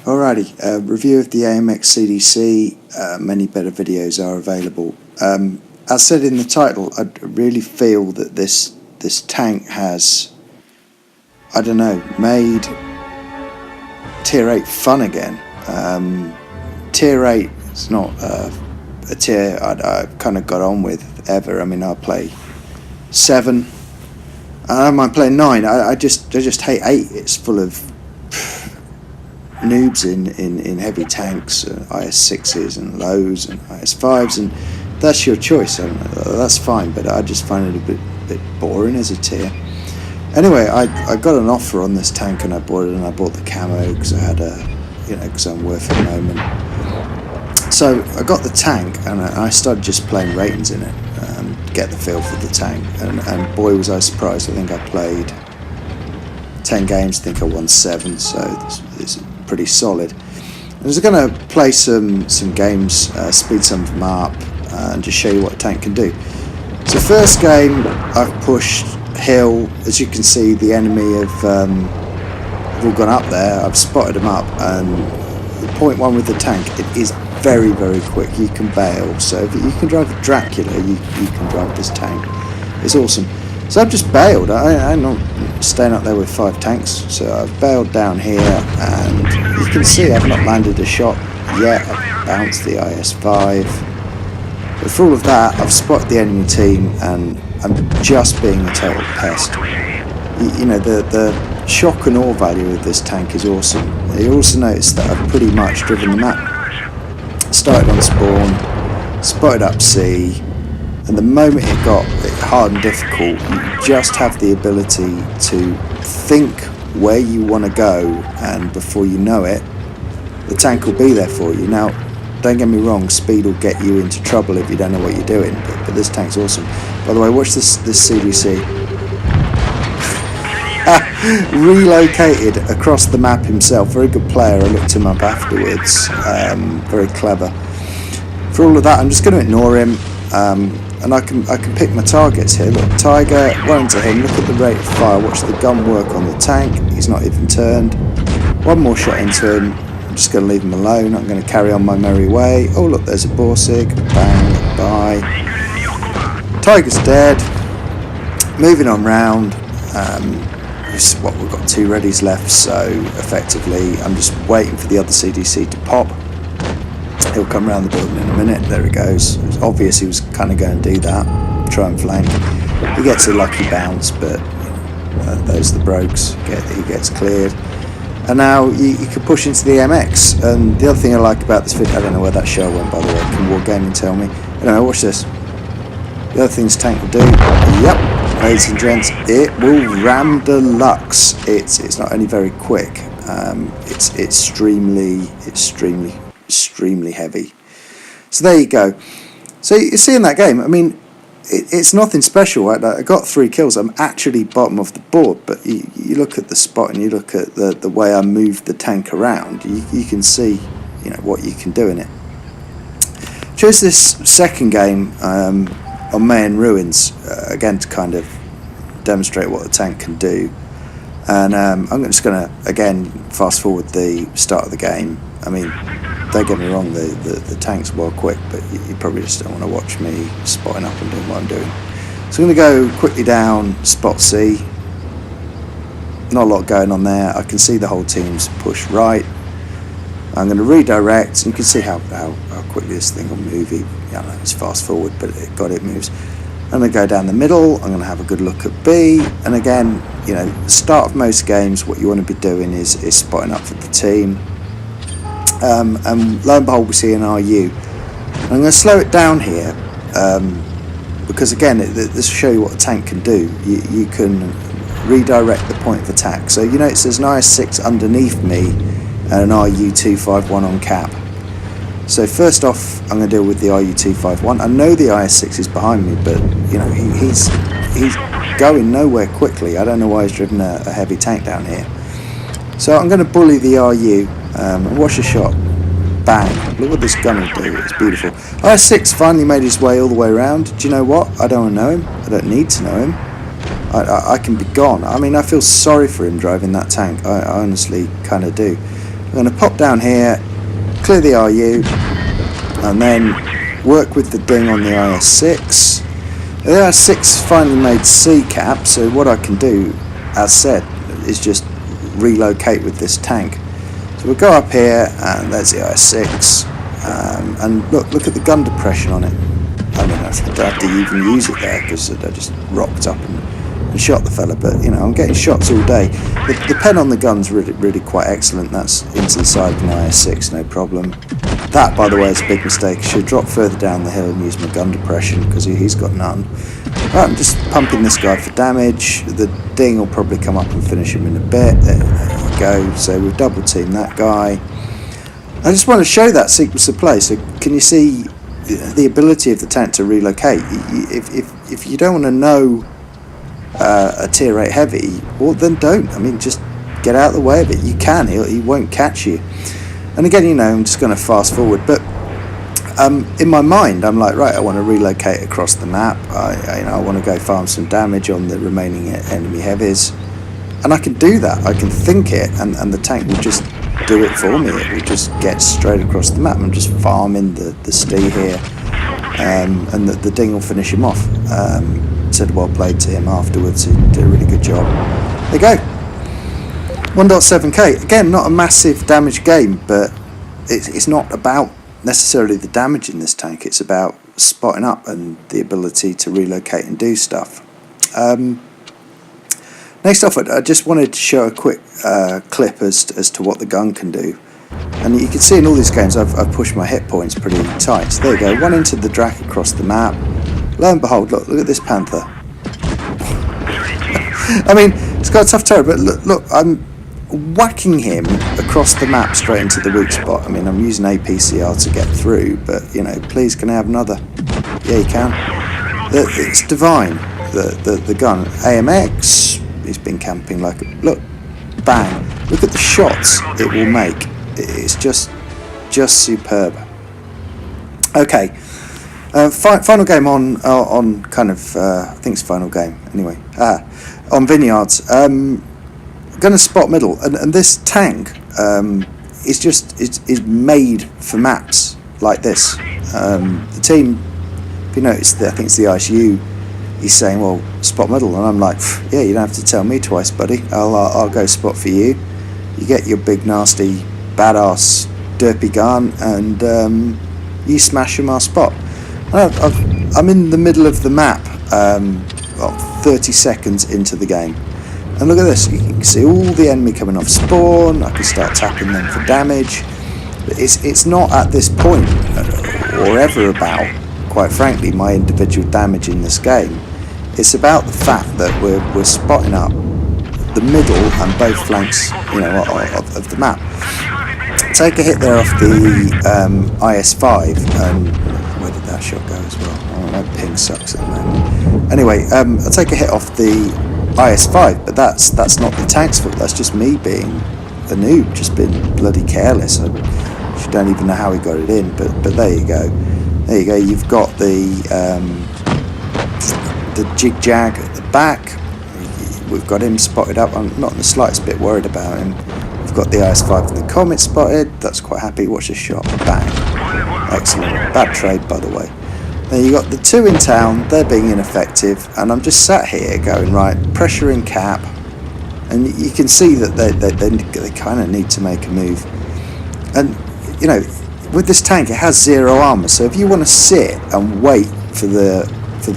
Alrighty, review of the AMX CDC. Many better videos are available. As said in the title, I really feel that this tank has, I don't know, made Tier 8 fun again. Tier 8 is not a tier I've kind of got on with ever. I mean, I play 7. I don't mind playing 9. I just hate 8. It's full of noobs in heavy tanks, IS6s and lows and IS5s, and that's your choice. That's fine, but I just find it a bit boring as a tier. Anyway, I got an offer on this tank and I bought it, and I bought the camo because I had because I'm worth a moment. So I got the tank and I started just playing ratings in it, to get the feel for the tank, and boy was I surprised. I think I played 10 games, I think I won 7, so it's pretty solid. I was going to play some games, speed some of them up, and just show you what a tank can do. So first game, I've pushed hill. As you can see, the enemy have all gone up there. I've spotted them up, and the point 1 with the tank, it is very, very quick. You can bail, so if you can drive a Dracula, you can drive this tank. It's awesome. So I've just bailed. I'm not staying up there with 5 tanks, so I've bailed down here, and you can see I've not landed a shot yet. I've bounced the IS5. But for all of that, I've spotted the enemy team, and I'm just being a total pest. You know, the shock and awe value of this tank is awesome. You also notice that I've pretty much driven the map. Started on spawn, spotted up C, and the moment it got hard and difficult, you just have the ability to think where you want to go, and before you know it, the tank will be there for you. Now, don't get me wrong, speed will get you into trouble if you don't know what you're doing, but this tank's awesome. By the way, watch this CDC. Relocated across the map himself. Very good player. I looked him up afterwards. Very clever. For all of that, I'm just going to ignore him, and I can pick my targets here. Look, Tiger, well into him. Look at the rate of fire. Watch the gun work on the tank. He's not even turned. One more shot into him. I'm just going to leave him alone. I'm going to carry on my merry way. Oh look, there's a Borsig. Bang, bye. Tiger's dead. Moving on round. We've got 2 readies left, so effectively I'm just waiting for the other CDC to pop. He'll come around the building in a minute. There he goes. It was obvious he was kind of going to do that. Try and flank. He gets a lucky bounce, but those are the brogues. He gets cleared. And now you can push into the AMX. And the other thing I like about this video, I don't know where that shell went, by the way. Can Wargaming tell me? Anyway, watch this. The other thing this tank will do, yep, ladies and gents, it will ram deluxe. It's not only very quick, it's extremely heavy. So there you go. So you see in that game, I mean, it's nothing special. Right? I got 3 kills. I'm actually bottom of the board, but you look at the spot and you look at the way I moved the tank around, you can see what you can do in it. Chose this second game on Mayan Ruins, again to kind of demonstrate what the tank can do, and I'm just going to again fast forward the start of the game. I mean, don't get me wrong, the tank's well quick, but you probably just don't want to watch me spotting up and doing what I'm doing. So I'm going to go quickly down spot C. Not a lot going on there. I can see the whole team's push right. I'm going to redirect, and you can see how quickly this thing will move. It's fast forward, but it moves. I'm going to go down the middle. I'm going to have a good look at B, and again, the start of most games, what you want to be doing is spotting up for the team. And lo and behold, we see an RU. I'm going to slow it down here, because again, this will show you what a tank can do. You can redirect the point of attack. So it says an IS6 underneath me and an RU251 on cap. So first off, I'm going to deal with the RU251. I know the IS6 is behind me, but he's going nowhere quickly. I don't know why he's driven a heavy tank down here. So I'm going to bully the RU and watch the shot. Bang! Look what this gun will do. It's beautiful. IS6 finally made his way all the way around. Do you know what? I don't want to know him. I don't need to know him. I can be gone. I mean, I feel sorry for him driving that tank. I honestly kind of do. I'm going to pop down here, clear the RU, and then work with the ding on the IS-6. The IS-6 finally made C-cap, so what I can do, as said, is just relocate with this tank. So we'll go up here, and there's the IS-6, and look at the gun depression on it. I mean, I don't have to even use it there because I just rocked up and shot the fella, but you know, I'm getting shots all day. The pen on the gun's really quite excellent. That's into the side of an IS-6, no problem. That, by the way, is a big mistake. I should drop further down the hill and use my gun depression because he's got none. Right, I'm just pumping this guy for damage. The ding will probably come up and finish him in a bit. There we go. So we've double teamed that guy. I just want to show that sequence of play. So can you see the ability of the tank to relocate? If you don't want to know a tier 8 heavy, well then don't. I mean, just get out of the way of it. You can, he won't catch you. And again, you know, I'm just going to fast forward, but in my mind I'm like, right, I want to relocate across the map. I want to go farm some damage on the remaining enemy heavies, and I can do that. I can think it, and the tank will just do it for me. It will just get straight across the map. I'm just farming the stee here, and the ding will finish him off. Said well played to him afterwards. He did a really good job. There you go. 1.7k. Again, not a massive damage game, but it's not about necessarily the damage in this tank. It's about spotting up and the ability to relocate and do stuff. Next off, I just wanted to show a quick clip as to what the gun can do. And you can see in all these games I've pushed my hit points pretty tight. So there you go, one into the Drac across the map. Lo and behold, look at this Panther. I mean, it's got a tough turret, but look, I'm whacking him across the map straight into the weak spot. I mean, I'm using APCR to get through, but you know, please can I have another? Yeah, you can. It's divine, the gun. AMX, he's been camping like, look, bang. Look at the shots it will make. It's just superb. Okay. Final game on kind of I think it's final game anyway. On Vineyards, going to spot middle, and this tank is made for maps like this. The team, if you notice, I think it's the ISU. He's saying, well, spot middle, and I'm like, yeah, you don't have to tell me twice, buddy. I'll go spot for you. You get your big nasty badass derpy gun, and you smash him our spot. I'm in the middle of the map, 30 seconds into the game, and look at this. You can see all the enemy coming off spawn. I can start tapping them for damage. But it's not at this point or ever about, quite frankly, my individual damage in this game. It's about the fact that we're spotting up the middle and both flanks, you know, of the map. Take a hit there off the IS-5, and where did that shot go as well? Oh, my ping sucks at the moment. Anyway, I'll take a hit off the IS-5, but that's not the tank's fault. That's just me being a noob, just being bloody careless. I don't even know how he got it in, but there you go. There you go. You've got the jig jag at the back. We've got him spotted up. I'm not in the slightest bit worried about him. We've got the IS-5 and the Comet spotted. That's quite happy. Watch this shot. Bang. Excellent. Bad trade, by the way. Then you got the two in town. They're being ineffective, and I'm just sat here going, right, pressure in cap, and you can see that they kind of need to make a move. And you know, with this tank, it has 0 armor. So if you want to sit and wait for the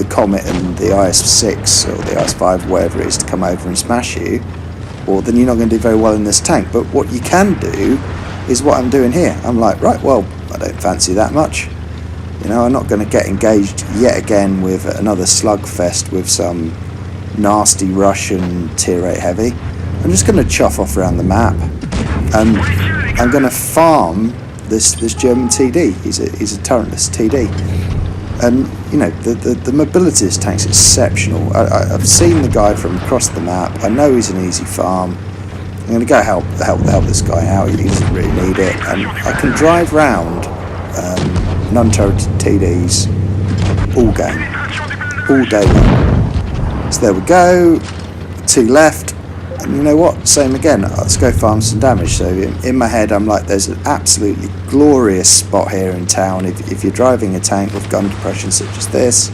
Comet and the IS-6 or the IS-5, whatever it is, to come over and smash you, well, then you're not going to do very well in this tank. But what you can do is what I'm doing here. I'm like, right, well, I don't fancy that much. You know, I'm not going to get engaged yet again with another slugfest with some nasty Russian tier 8 heavy. I'm just going to chuff off around the map, and I'm going to farm this German TD. He's a turretless TD, and you know, the mobility of this tank's exceptional. I've seen the guy from across the map. I know he's an easy farm. I'm going to go help this guy out. He doesn't really need it, and I can drive round non-turreted TDs all game, all day long. So there we go. 2 left. And you know what? Same again. Let's go farm some damage. So in my head, I'm like, there's an absolutely glorious spot here in town. If you're driving a tank with gun depression such as this,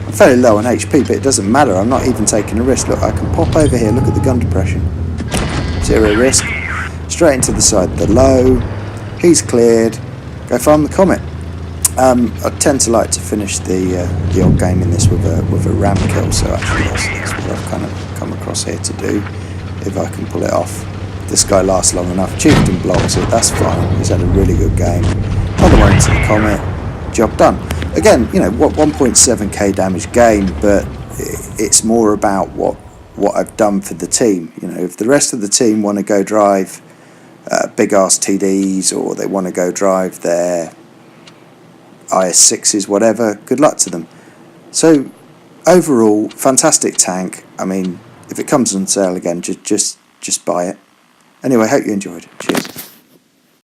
I'm fairly low on HP, but it doesn't matter. I'm not even taking a risk. Look, I can pop over here. Look at the gun depression. 0 risk. Straight into the side of the low. He's cleared. Go farm the comet. I tend to like to finish the odd game in this with a ramp kill. So actually, that's what I've kind of come across here to do. If I can pull it off. This guy lasts long enough. Chieftain blocks it. That's fine. He's had a really good game. Another one into the comet. Job done. Again, you know, what 1.7k damage game, but it's more about what I've done for the team. You know, if the rest of the team want to go drive big ass TDs, or they want to go drive their IS6s, whatever, good luck to them. So overall, fantastic tank. I mean, if it comes on sale again, just buy it. Anyway, hope you enjoyed. Cheers.